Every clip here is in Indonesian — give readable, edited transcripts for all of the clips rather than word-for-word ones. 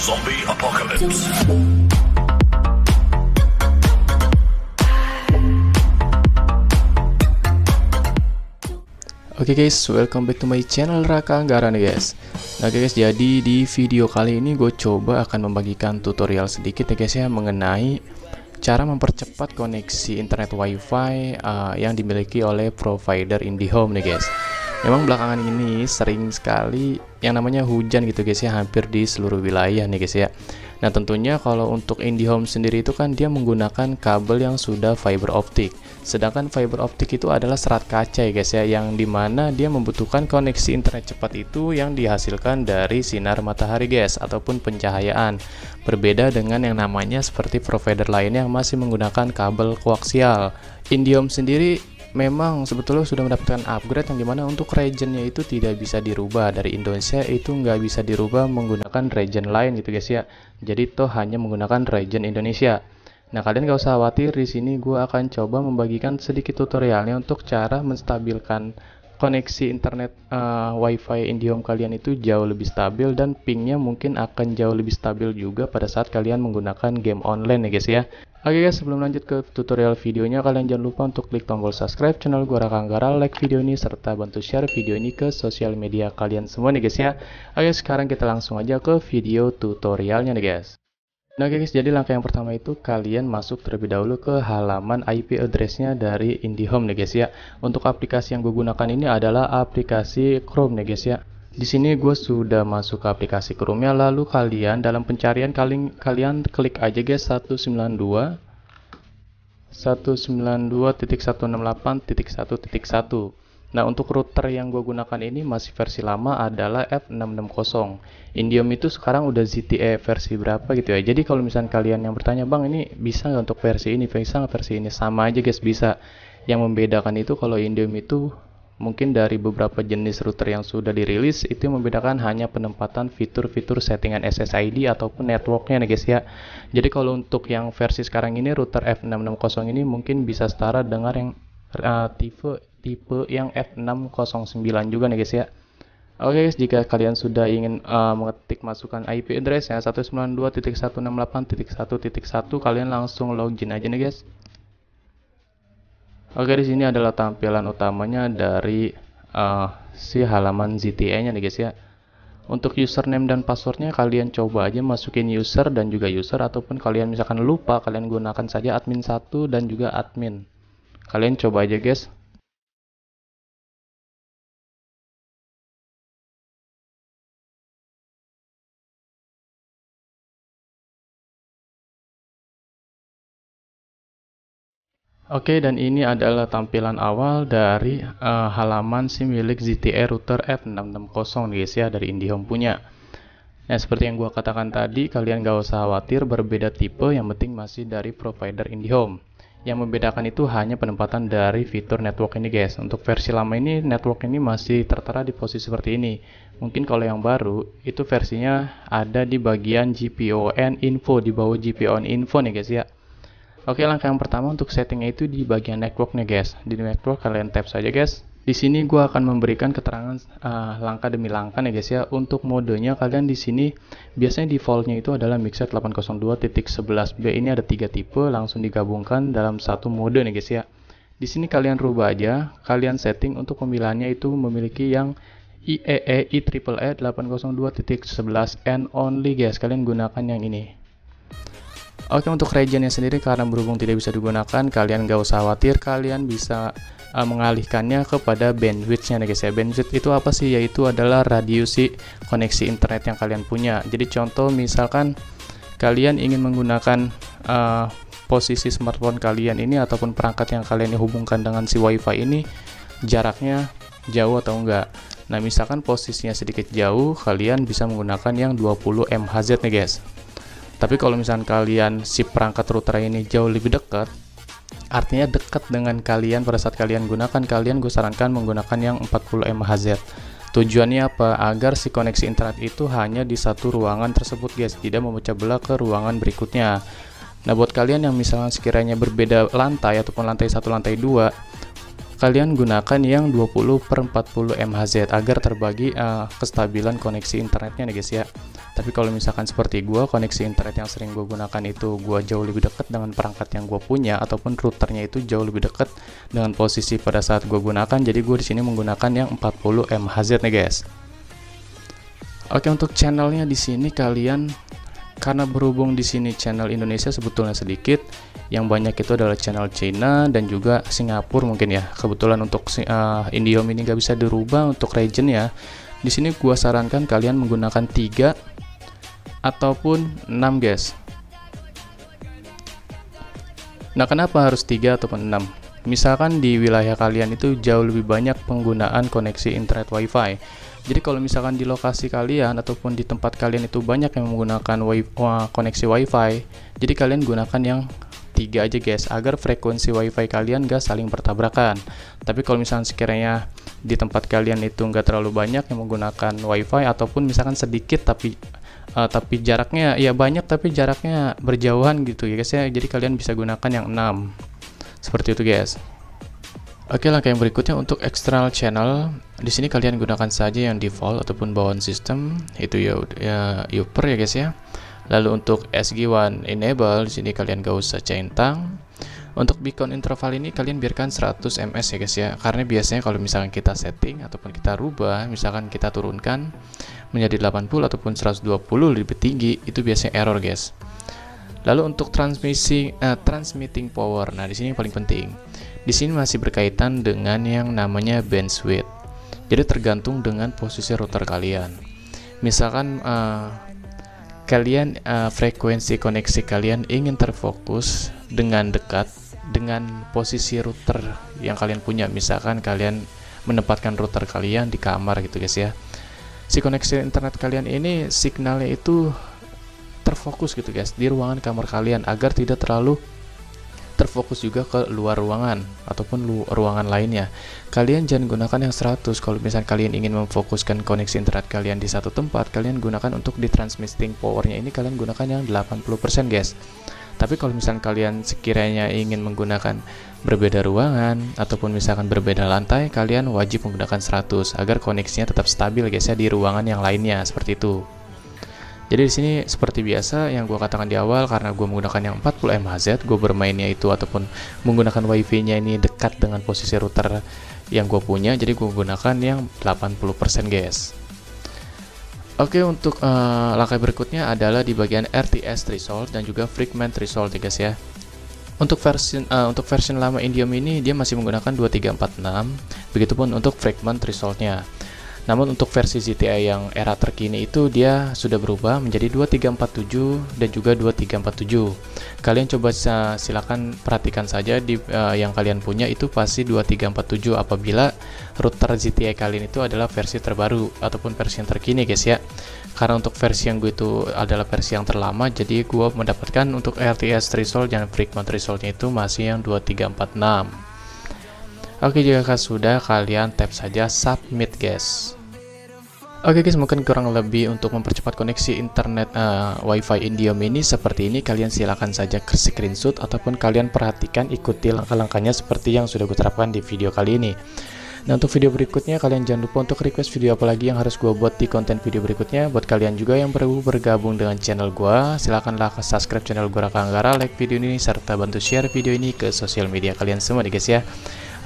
Zombie Apocalypse. Oke guys, welcome back to my channel Raka Anggara nih guys. Nah guys, jadi di video kali ini gue coba akan membagikan tutorial sedikit ya guys ya, mengenai cara mempercepat koneksi internet wifi yang dimiliki oleh provider IndiHome nih guys. Memang belakangan ini sering sekali yang namanya hujan gitu guys ya, hampir di seluruh wilayah nih guys ya. Nah tentunya kalau untuk IndiHome sendiri itu kan dia menggunakan kabel yang sudah fiber optik. Sedangkan fiber optik itu adalah serat kaca ya guys ya, yang dimana dia membutuhkan koneksi internet cepat itu yang dihasilkan dari sinar matahari guys, ataupun pencahayaan. Berbeda dengan yang namanya seperti provider lainnya yang masih menggunakan kabel koaksial. IndiHome sendiri memang sebetulnya sudah mendapatkan upgrade yang dimana untuk regionnya itu tidak bisa dirubah. Dari Indonesia itu nggak bisa dirubah menggunakan region lain gitu guys ya, jadi toh hanya menggunakan region Indonesia. Nah kalian gak usah khawatir, di sini gue akan coba membagikan sedikit tutorialnya untuk cara menstabilkan koneksi internet wifi IndiHome kalian itu jauh lebih stabil, dan pingnya mungkin akan jauh lebih stabil juga pada saat kalian menggunakan game online ya guys ya. Oke guys, sebelum lanjut ke tutorial videonya, kalian jangan lupa untuk klik tombol subscribe channel gue Raka Anggara, like video ini, serta bantu share video ini ke sosial media kalian semua nih guys ya. Oke, sekarang kita langsung aja ke video tutorialnya nih guys. Nah guys, jadi langkah yang pertama itu kalian masuk terlebih dahulu ke halaman IP address-nya dari IndiHome nih guys ya. Untuk aplikasi yang gue gunakan ini adalah aplikasi Chrome nih guys ya. Di sini gue sudah masuk ke aplikasi Chrome-nya, lalu kalian dalam pencarian kalian klik aja guys 192.168.1.1. Nah untuk router yang gue gunakan ini masih versi lama, adalah F660. IndiHome itu sekarang udah ZTE versi berapa gitu ya. Jadi kalau misalnya kalian yang bertanya, bang ini bisa nggak untuk versi ini, bisa nggak versi ini, sama aja guys, bisa. Yang membedakan itu kalau IndiHome itu mungkin dari beberapa jenis router yang sudah dirilis, itu yang membedakan hanya penempatan fitur-fitur settingan SSID ataupun networknya nih guys ya. Jadi kalau untuk yang versi sekarang ini, router F660 ini mungkin bisa setara dengan yang tipe yang F609 juga nih guys ya. Oke guys, jika kalian sudah ingin mengetik masukan IP address ya 192.168.1.1, kalian langsung login aja nih guys. Oke, di sini adalah tampilan utamanya dari si halaman ZTE-nya nih guys ya. Untuk username dan passwordnya kalian coba aja masukin user dan juga user, ataupun kalian misalkan lupa, kalian gunakan saja admin 1 dan juga admin. Kalian coba aja guys. Oke, dan ini adalah tampilan awal dari halaman si milik ZTE router F660 guys ya, dari IndiHome punya. Nah seperti yang gua katakan tadi, kalian gak usah khawatir berbeda tipe, yang penting masih dari provider IndiHome. Yang membedakan itu hanya penempatan dari fitur network ini guys. Untuk versi lama ini, network ini masih tertera di posisi seperti ini. Mungkin kalau yang baru itu versinya ada di bagian GPON info, di bawah GPON info nih guys ya. Oke, langkah yang pertama untuk settingnya itu di bagian networknya guys. Di network kalian tap saja guys. Di sini gua akan memberikan keterangan langkah demi langkah nih guys ya. Untuk modenya kalian di sini biasanya defaultnya itu adalah Mixed 802.11b. Ini ada 3 tipe, langsung digabungkan dalam satu mode nih guys ya. Di sini kalian rubah aja, kalian setting untuk pemilihannya itu memiliki yang IEEE 802.11n only guys. Kalian gunakan yang ini. Oke, untuk regionnya sendiri karena berhubung tidak bisa digunakan, kalian gak usah khawatir, kalian bisa mengalihkannya kepada bandwidth-nya guys ya. Bandwidth itu apa sih? Yaitu adalah radius koneksi internet yang kalian punya. Jadi contoh misalkan kalian ingin menggunakan posisi smartphone kalian ini ataupun perangkat yang kalian hubungkan dengan si wifi ini jaraknya jauh atau enggak. Nah misalkan posisinya sedikit jauh, kalian bisa menggunakan yang 20 MHz nih guys. Tapi kalau misalkan kalian si perangkat router ini jauh lebih dekat, artinya dekat dengan kalian pada saat kalian gunakan, gue sarankan menggunakan yang 40 MHz. Tujuannya apa? Agar si koneksi internet itu hanya di satu ruangan tersebut guys, tidak memecah belah ke ruangan berikutnya. Nah buat kalian yang misalnya sekiranya berbeda lantai ataupun lantai 1 lantai 2, kalian gunakan yang 20/40 MHz agar terbagi kestabilan koneksi internetnya nih guys ya. Tapi kalau misalkan seperti gue, koneksi internet yang sering gue gunakan itu gue jauh lebih dekat dengan perangkat yang gue punya, ataupun routernya itu jauh lebih dekat dengan posisi pada saat gue gunakan. Jadi gue di sini menggunakan yang 40 MHz nih guys. Oke, untuk channelnya di sini kalian, karena berhubung di sini channel Indonesia sebetulnya sedikit, yang banyak itu adalah channel China dan juga Singapura mungkin ya. Kebetulan untuk Indihome ini nggak bisa dirubah untuk region ya. Di sini gua sarankan kalian menggunakan 3 ataupun 6 guys. Nah, kenapa harus 3 ataupun 6? Misalkan di wilayah kalian itu jauh lebih banyak penggunaan koneksi internet wifi. Jadi kalau misalkan di lokasi kalian ataupun di tempat kalian itu banyak yang menggunakan koneksi wifi, jadi kalian gunakan yang 3 aja guys, agar frekuensi wifi kalian gak saling bertabrakan. Tapi kalau misalkan sekiranya di tempat kalian itu nggak terlalu banyak yang menggunakan wifi, ataupun misalkan sedikit tapi jaraknya ya banyak tapi jaraknya berjauhan gitu ya guys ya, jadi kalian bisa gunakan yang 6 seperti itu guys. Oke, langkah yang berikutnya untuk external channel. Di sini kalian gunakan saja yang default ataupun bawaan sistem, itu ya Uper ya guys ya. Lalu untuk SG1 enable, di sini kalian gak usah centang. Untuk beacon interval ini kalian biarkan 100 ms ya guys ya, karena biasanya kalau misalkan kita setting ataupun kita rubah, misalkan kita turunkan menjadi 80 ataupun 120 lebih tinggi, itu biasanya error guys. Lalu untuk transmitting power, nah di sini yang paling penting. Di sini masih berkaitan dengan yang namanya bandwidth. Jadi tergantung dengan posisi router kalian. Misalkan kalian frekuensi koneksi kalian ingin terfokus dengan dekat dengan posisi router yang kalian punya. Misalkan kalian menempatkan router kalian di kamar gitu guys ya. Si koneksi internet kalian ini signalnya itu terfokus gitu guys di ruangan kamar kalian, agar tidak terlalu terfokus juga ke luar ruangan ataupun ruangan lainnya. Kalian jangan gunakan yang 100. Kalau misalnya kalian ingin memfokuskan koneksi internet kalian di satu tempat, kalian gunakan untuk di transmitting powernya ini kalian gunakan yang 80% guys. Tapi kalau misalnya kalian sekiranya ingin menggunakan berbeda ruangan ataupun misalkan berbeda lantai, kalian wajib menggunakan 100 agar koneksinya tetap stabil guys ya di ruangan yang lainnya, seperti itu. Jadi di sini seperti biasa yang gue katakan di awal, karena gue menggunakan yang 40 MHz, gue bermainnya itu ataupun menggunakan wifi-nya ini dekat dengan posisi router yang gue punya, jadi gue gunakan yang 80% guys. Oke, untuk langkah berikutnya adalah di bagian RTS threshold dan juga fragment threshold ya guys ya. Untuk version lama Indihome ini dia masih menggunakan 2346, begitupun untuk fragment thresholdnya. Namun untuk versi ZTE yang era terkini itu dia sudah berubah menjadi 2347 dan juga 2347. Kalian coba silakan perhatikan saja di yang kalian punya itu pasti 2347 apabila router ZTE kalian itu adalah versi terbaru ataupun versi yang terkini guys ya. Karena untuk versi yang gue itu adalah versi yang terlama, jadi gue mendapatkan untuk RTS threshold dan fragment thresholdnya itu masih yang 2346. Oke, jika sudah, kalian tap saja submit guys. Oke guys, mungkin kurang lebih untuk mempercepat koneksi internet wifi Indihome ini seperti ini. Kalian silakan saja ke screenshot ataupun kalian perhatikan, ikuti langkah-langkahnya seperti yang sudah gue terapkan di video kali ini. Nah, untuk video berikutnya kalian jangan lupa untuk request video apa lagi yang harus gue buat di konten video berikutnya. Buat kalian juga yang baru bergabung dengan channel gue, silakanlah subscribe channel gue Raka Anggara, like video ini serta bantu share video ini ke sosial media kalian semua nih guys ya.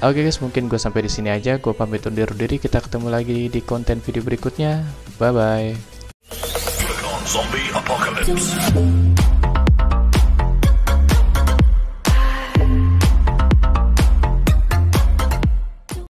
Oke guys, mungkin gue sampai di sini aja. Gue pamit undur diri. Kita ketemu lagi di konten video berikutnya. Bye bye.